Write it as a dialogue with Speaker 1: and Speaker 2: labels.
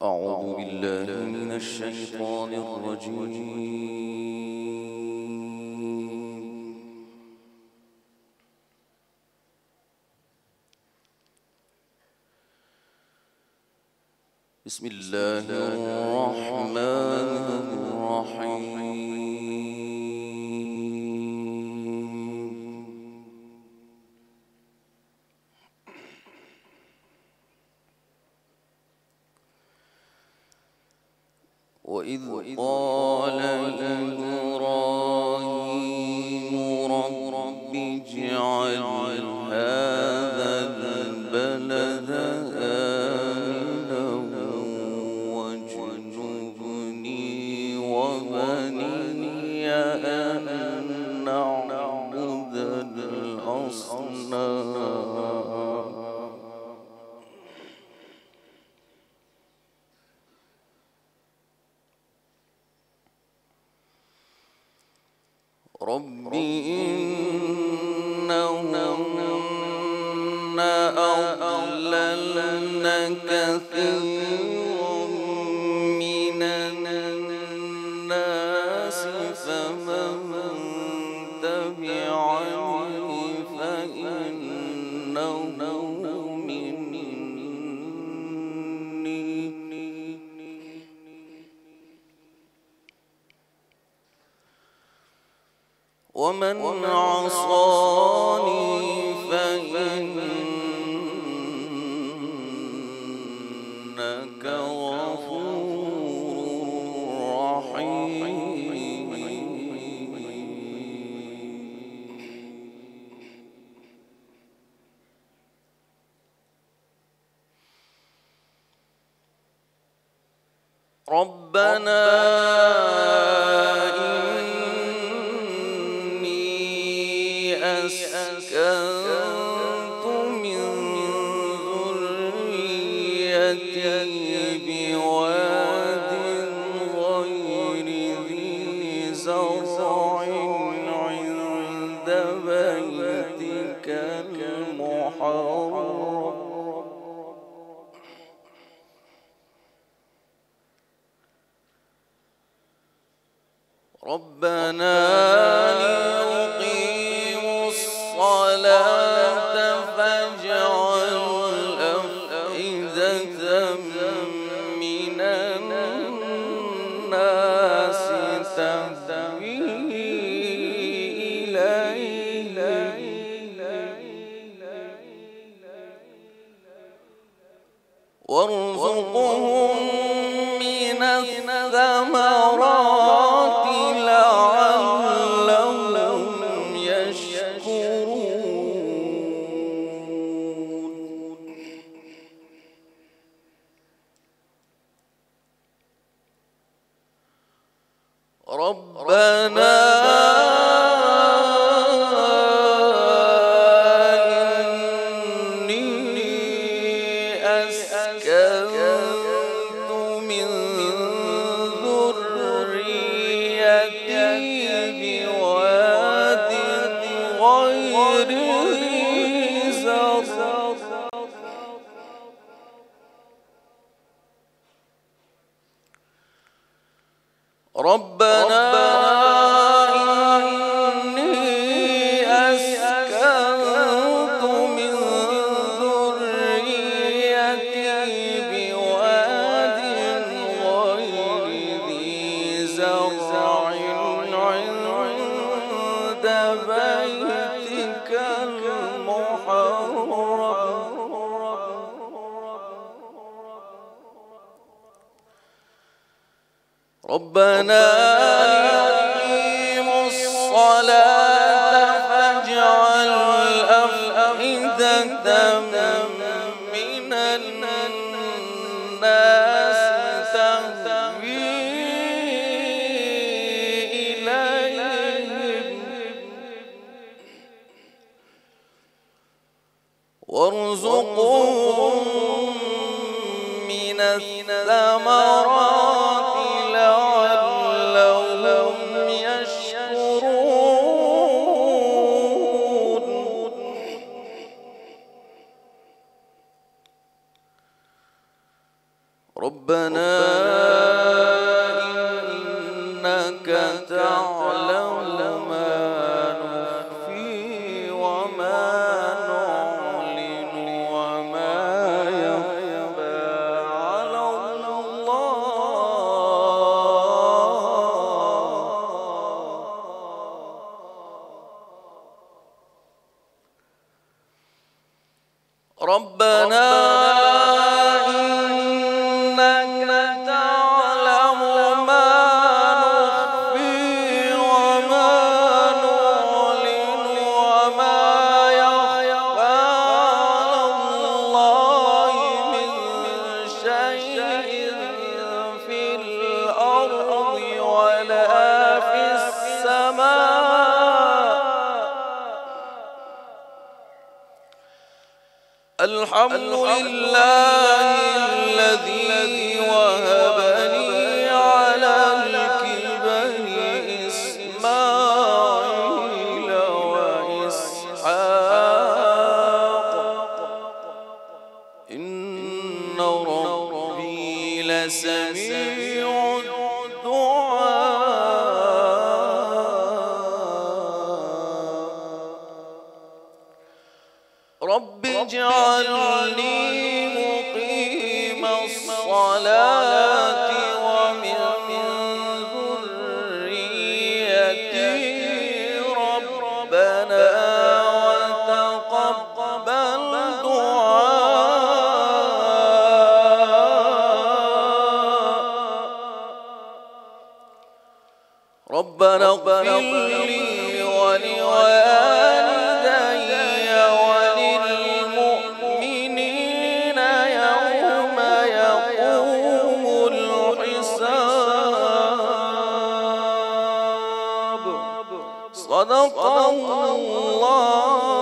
Speaker 1: أعوذ بالله من الشيطان الرجيم. بسم الله الرحمن الرحيم. وإذ قال إبراهيم رب اجعل هذا البلد آمنا واجنبني وبني أن نعبد الأصنام. رب إنهن أضللن كثيرا من الناس فمن تبعني فإنه مني ومن عصاني فإنك غفور رحيم. ربنا أسكنت من ذريتي بواد غير ذي زرع عند بيتك المحرم ربنا ليقيموا الصلاة فاجعل أفئدة من الناس تهوي إليهم وارزقهم من الثمرات لعلهم يشكرون. ربنا إني أسكنت من ذريتي بواد غير ذي زرع ربنا إني أسكنت من ذريتي بواد غير ذي زرع عند بيتك المحرم ربنا ليقيموا الصلاة فاجعل أفئدة من الناس تهوي إليهم وارزقهم من الثمرات لعلهم يشكرون. ربنا إنك تعلم ما نخفي وما نعلن وما يخفى على الله. ربنا الحمد لله الذي وهب لي على الكبر إسماعيل وإسحاق إن ربي لسميع رب اجعلني مقيم الصلاة ومن ذريتي ربنا وتقبل دعاء ربنا اغفر لي ولوالدي وللمؤمنين يوم يقوم الحساب. صدق الله.